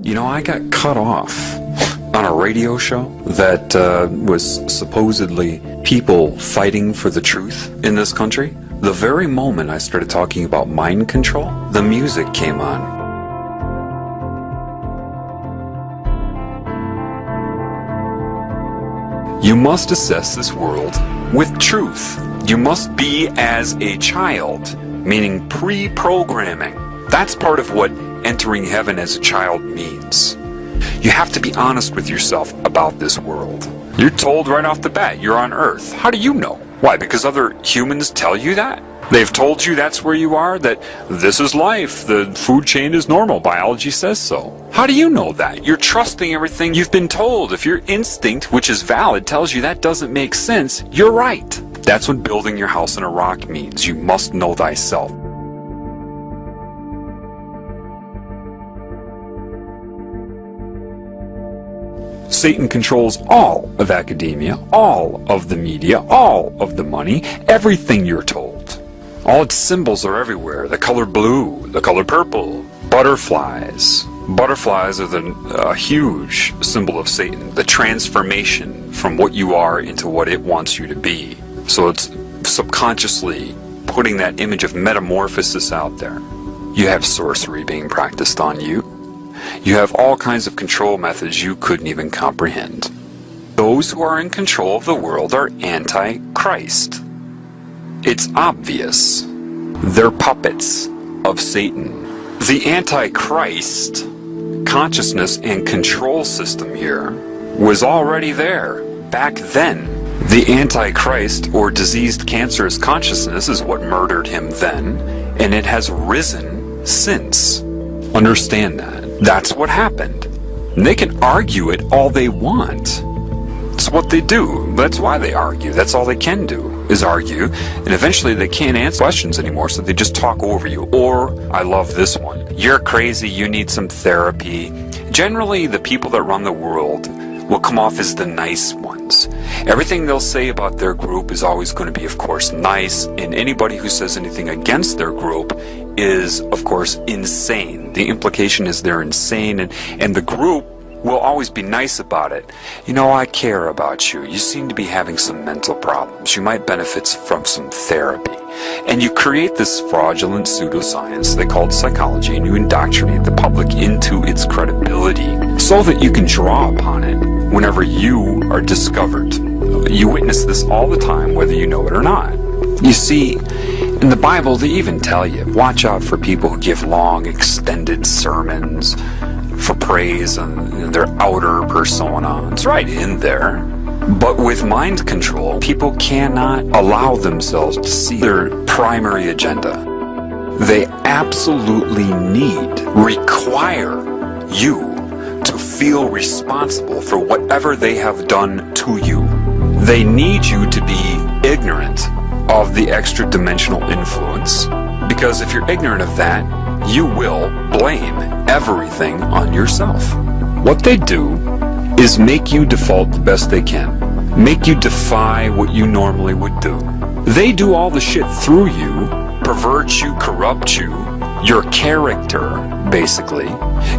You know, I got cut off on a radio show that was supposedly people fighting for the truth in this country. The very moment I started talking about mind control, the music came on. You must assess this world with truth. You must be as a child, meaning pre-programming. That's part of what entering heaven as a child means. You have to be honest with yourself about this world. You're told right off the bat you're on Earth. How do you know? Why? Because other humans tell you that? They've told you that's where you are, that this is life, the food chain is normal, biology says so. How do you know that? You're trusting everything you've been told. If your instinct, which is valid, tells you that doesn't make sense, you're right. That's what building your house in a rock means. You must know thyself. Satan controls all of academia, all of the media, all of the money, everything you're told. All its symbols are everywhere. The color blue, the color purple, butterflies. Butterflies are a huge symbol of Satan, the transformation from what you are into what it wants you to be. So it's subconsciously putting that image of metamorphosis out there. You have sorcery being practiced on you. You have all kinds of control methods you couldn't even comprehend. Those who are in control of the world are anti-Christ. It's obvious. They're puppets of Satan. The anti-Christ consciousness and control system here was already there back then. The anti-Christ or diseased cancerous consciousness is what murdered him then, and it has risen since. Understand that. That's what happened. And they can argue it all they want. It's what they do. That's why they argue. That's all they can do, is argue. And eventually they can't answer questions anymore, so they just talk over you. Or, I love this one, you're crazy, you need some therapy. Generally, the people that run the world will come off as the nice ones. Everything they'll say about their group is always going to be, of course, nice, and anybody who says anything against their group is, of course, insane. The implication is they're insane, and the group will always be nice about it. You know, I care about you. You seem to be having some mental problems. You might benefit from some therapy. And you create this fraudulent pseudoscience they call psychology, and you indoctrinate the public into its credibility so that you can draw upon it whenever you are discovered. You witness this all the time, whether you know it or not. You see, in the Bible, they even tell you, watch out for people who give long, extended sermons for praise and their outer persona. It's right in there. But with mind control, people cannot allow themselves to see their primary agenda. They absolutely require you to feel responsible for whatever they have done to you. They need you to be ignorant of the extra-dimensional influence, because if you're ignorant of that, you will blame everything on yourself. What they do is make you default the best they can, make you defy what you normally would do. They do all the shit through you, pervert you, corrupt you, your character, basically,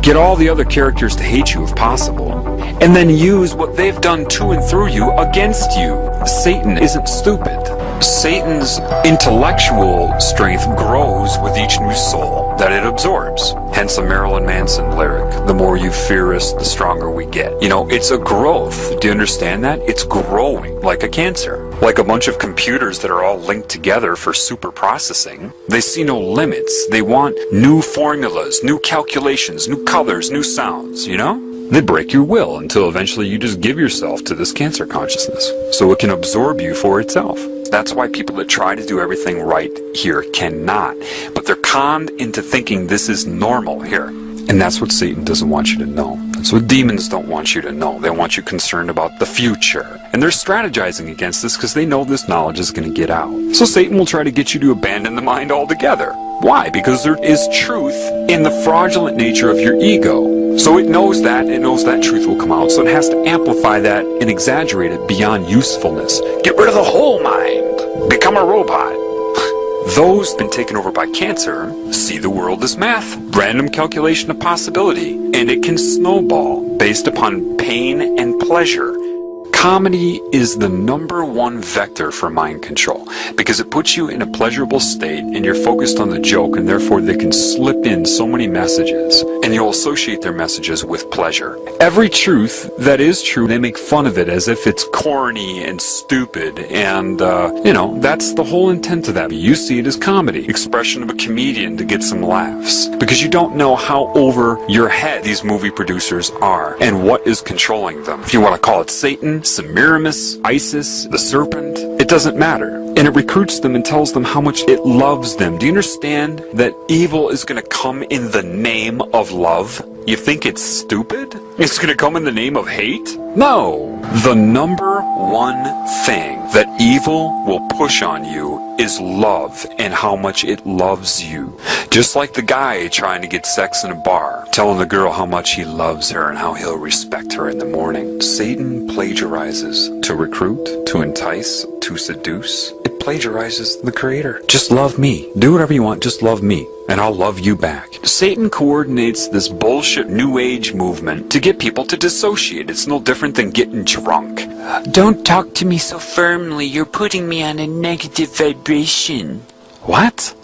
get all the other characters to hate you if possible, and then use what they've done to and through you against you. Satan isn't stupid. Satan's intellectual strength grows with each new soul that it absorbs. Hence a Marilyn Manson lyric, the more you fear us, the stronger we get. You know, it's a growth. Do you understand that? It's growing like a cancer. Like a bunch of computers that are all linked together for super processing. They see no limits. They want new formulas, new calculations, new colors, new sounds, you know? They break your will until eventually you just give yourself to this cancer consciousness so it can absorb you for itself. That's why people that try to do everything right here cannot. But they're conned into thinking this is normal here. And that's what Satan doesn't want you to know. That's what demons don't want you to know. They want you concerned about the future. And they're strategizing against this because they know this knowledge is going to get out. So Satan will try to get you to abandon the mind altogether. Why? Because there is truth in the fraudulent nature of your ego. So it knows that truth will come out. So it has to amplify that and exaggerate it beyond usefulness. Get rid of the whole mind. Become a robot. Those been taken over by cancer see the world as math, random calculation of possibility, and it can snowball based upon pain and pleasure. Comedy is the #1 vector for mind control because it puts you in a pleasurable state and you're focused on the joke, and therefore they can slip in so many messages and you'll associate their messages with pleasure. Every truth that is true, they make fun of it as if it's corny and stupid, and that's the whole intent of that. You see it as comedy, expression of a comedian to get some laughs, because you don't know how over your head these movie producers are and what is controlling them. If you want to call it Satan, Semiramis, Isis, the serpent, it doesn't matter. And it recruits them and tells them how much it loves them. Do you understand that evil is going to come in the name of love? You think it's stupid? It's going to come in the name of hate? No! The #1 thing that evil will push on you is love and how much it loves you. Just like the guy trying to get sex in a bar, telling the girl how much he loves her and how he'll respect her in the morning. Satan plagiarizes to recruit, to entice, to seduce. It plagiarizes the Creator. Just love me. Do whatever you want, just love me, and I'll love you back. Satan coordinates this bullshit New Age movement to get people to dissociate. It's no different than getting drunk. Don't talk to me so firmly. You're putting me on a negative vibration. What?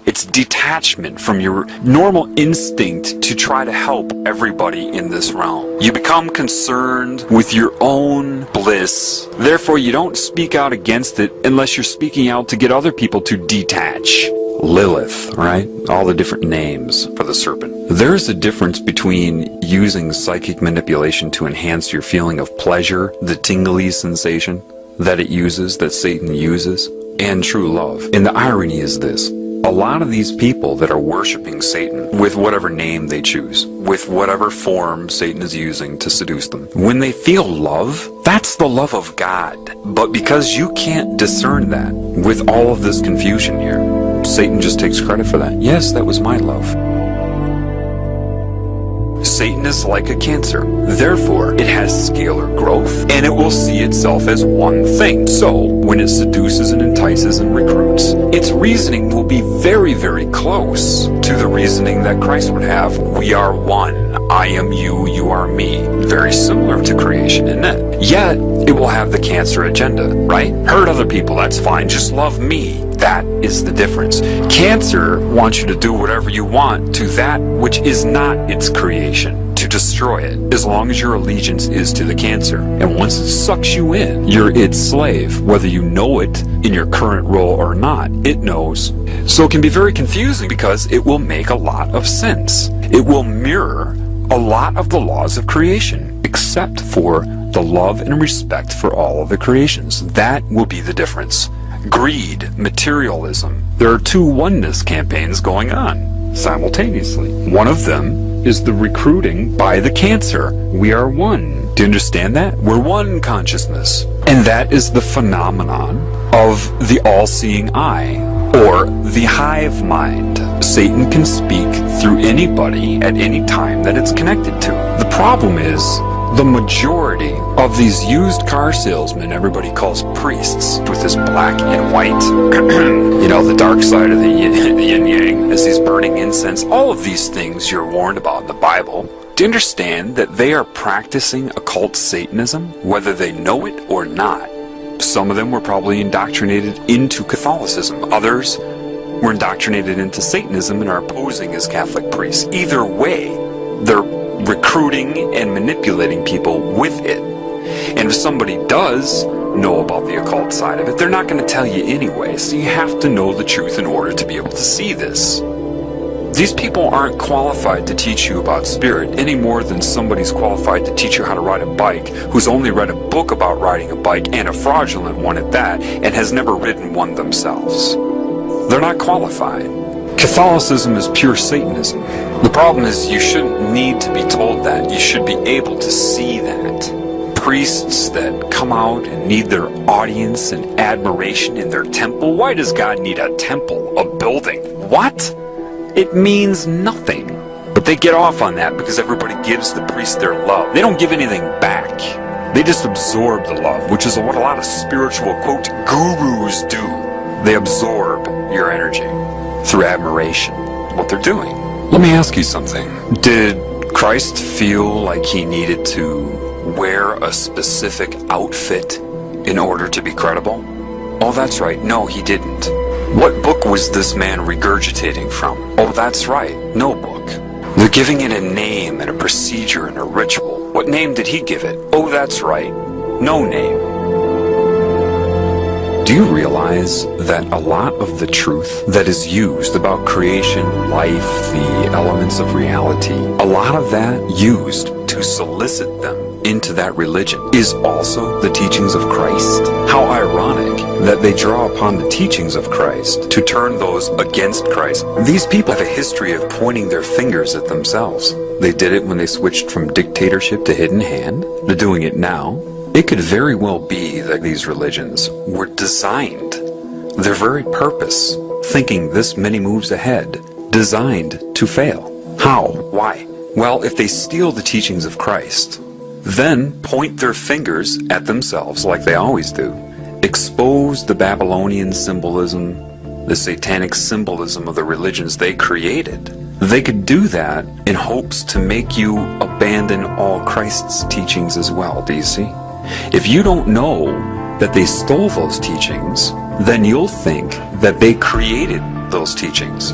It's detachment from your normal instinct to try to help everybody in this realm. You become concerned with your own bliss. Therefore, you don't speak out against it unless you're speaking out to get other people to detach. Lilith, right? All the different names for the serpent. There's a difference between using psychic manipulation to enhance your feeling of pleasure, the tingly sensation that it uses, that Satan uses, and true love. And the irony is this. A lot of these people that are worshiping Satan with whatever name they choose, with whatever form Satan is using to seduce them, when they feel love, that's the love of God. But because you can't discern that with all of this confusion here, Satan just takes credit for that. Yes, that was my love. Satan is like a cancer. Therefore, it has scalar growth, and it will see itself as one thing. So, when it seduces and entices and recruits, its reasoning will be very, very close to the reasoning that Christ would have. We are one. I am you, you are me. Very similar to creation, isn't it? Yet, it will have the cancer agenda, right? Hurt other people, that's fine. Just love me. That is the difference. Cancer wants you to do whatever you want to that which is not its creation, to destroy it, as long as your allegiance is to the cancer. And once it sucks you in, you're its slave, whether you know it in your current role or not. It knows. So it can be very confusing because it will make a lot of sense. It will mirror a lot of the laws of creation, except for the love and respect for all of the creations. That will be the difference. Greed, materialism. There are two oneness campaigns going on simultaneously. One of them is the recruiting by the cancer. We are one. Do you understand that? We're one consciousness. And that is the phenomenon of the all-seeing eye, or the hive mind. Satan can speak through anybody at any time that it's connected to. The problem is, the majority of these used car salesmen everybody calls priests, with this black and white, the dark side of the yin-yang, as these burning incense, all of these things you're warned about in the Bible. Do you understand that they are practicing occult Satanism, whether they know it or not? Some of them were probably indoctrinated into Catholicism. Others were indoctrinated into Satanism and are posing as Catholic priests. Either way, they're recruiting and manipulating people with it. And if somebody does know about the occult side of it, they're not going to tell you anyway. So you have to know the truth in order to be able to see this. These people aren't qualified to teach you about spirit any more than somebody's qualified to teach you how to ride a bike who's only read a book about riding a bike, and a fraudulent one at that, and has never ridden one themselves. They're not qualified. Catholicism is pure Satanism. The problem is you shouldn't need to be told that. You should be able to see that. Priests that come out and need their audience and admiration in their temple. Why does God need a temple, a building? What? It means nothing. But they get off on that because everybody gives the priest their love. They don't give anything back. They just absorb the love, which is what a lot of spiritual, quote, gurus do. They absorb your energy through admiration, what they're doing. Let me ask you something. Did Christ feel like he needed to wear a specific outfit in order to be credible? Oh, that's right. No, he didn't. What book was this man regurgitating from? Oh, that's right. No book. They're giving it a name and a procedure and a ritual. What name did he give it? Oh, that's right. No name. Do you realize that a lot of the truth that is used about creation, life, the elements of reality, a lot of that used to solicit them into that religion is also the teachings of Christ? How ironic that they draw upon the teachings of Christ to turn those against Christ. These people have a history of pointing their fingers at themselves. They did it when they switched from dictatorship to hidden hand. They're doing it now. It could very well be that these religions were designed, their very purpose, thinking this many moves ahead, designed to fail. How? Why? Well, if they steal the teachings of Christ, then point their fingers at themselves like they always do, expose the Babylonian symbolism, the satanic symbolism of the religions they created, they could do that in hopes to make you abandon all Christ's teachings as well, do you see? If you don't know that they stole those teachings, then you'll think that they created those teachings.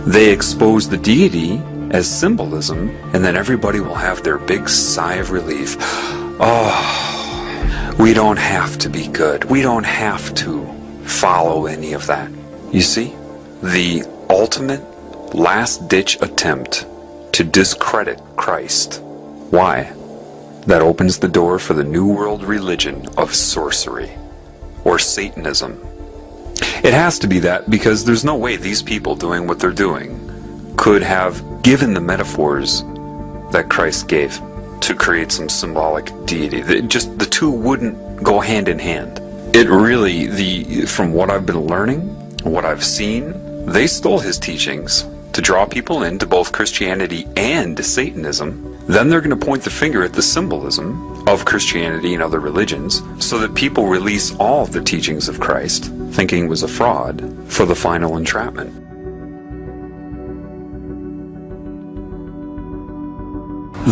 They expose the deity as symbolism, and then everybody will have their big sigh of relief. Oh, we don't have to be good. We don't have to follow any of that. You see, the ultimate last-ditch attempt to discredit Christ. Why? That opens the door for the New World religion of sorcery, or Satanism. It has to be that because there's no way these people doing what they're doing could have given the metaphors that Christ gave to create some symbolic deity. The two wouldn't go hand in hand. It really, from what I've been learning, what I've seen, they stole his teachings to draw people into both Christianity and Satanism. Then they're going to point the finger at the symbolism of Christianity and other religions so that people release all of the teachings of Christ, thinking it was a fraud, for the final entrapment.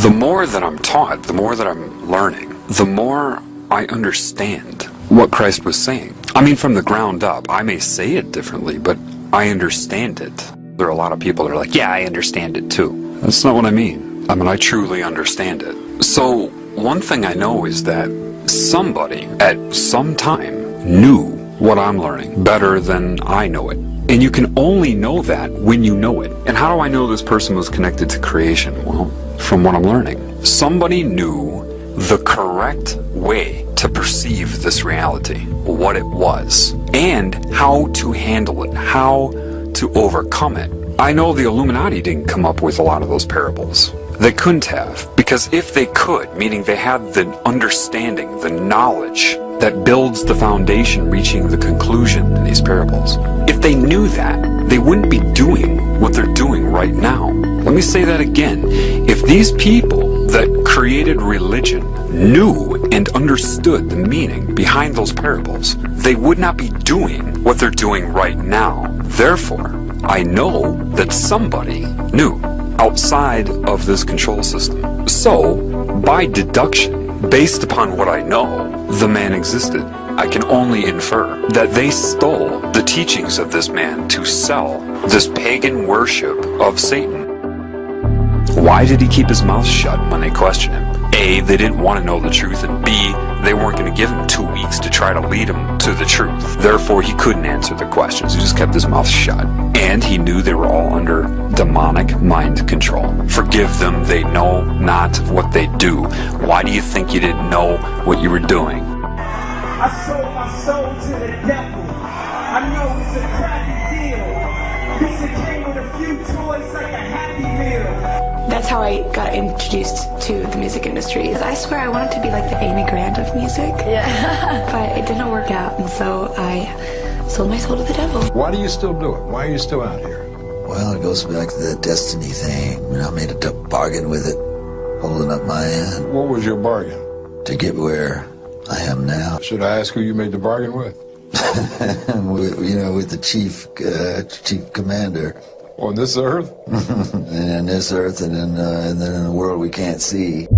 The more that I'm taught, the more that I'm learning, the more I understand what Christ was saying. I mean, from the ground up. I may say it differently, but I understand it. There are a lot of people that are like, yeah, I understand it too. That's not what I mean. I mean, I truly understand it. So, one thing I know is that somebody at some time knew what I'm learning better than I know it. And you can only know that when you know it. And how do I know this person was connected to creation? Well, from what I'm learning. Somebody knew the correct way to perceive this reality, what it was, and how to handle it, how to overcome it. I know the Illuminati didn't come up with a lot of those parables. They couldn't have, because if they could, meaning they had the understanding, the knowledge that builds the foundation reaching the conclusion in these parables, if they knew that, they wouldn't be doing what they're doing right now. Let me say that again. If these people that created religion knew and understood the meaning behind those parables, they would not be doing what they're doing right now. Therefore, I know that somebody knew outside of this control system. So, by deduction, based upon what I know, the man existed. I can only infer that they stole the teachings of this man to sell this pagan worship of Satan. Why did he keep his mouth shut when they questioned him? A, they didn't want to know the truth, and B, they weren't going to give him 2 weeks to try to lead him to the truth. Therefore, he couldn't answer the questions. He just kept his mouth shut. And he knew they were all under demonic mind control. Forgive them, they know not what they do. Why do you think you didn't know what you were doing? I sold my soul to the devil. I know it's a crappy deal. This it came with a few toys like a Happy Meal. That's how I got introduced to the music industry. I swear I wanted to be like the Amy Grant of music. Yeah. But it didn't work out, and so I sold my soul to the devil. Why do you still do it? Why are you still out here? Well, it goes back to the destiny thing. I mean, I made a bargain with it, holding up my end. What was your bargain? To get where I am now. Should I ask who you made the bargain with? with the chief commander. On this earth? And in this earth, and then in the world we can't see.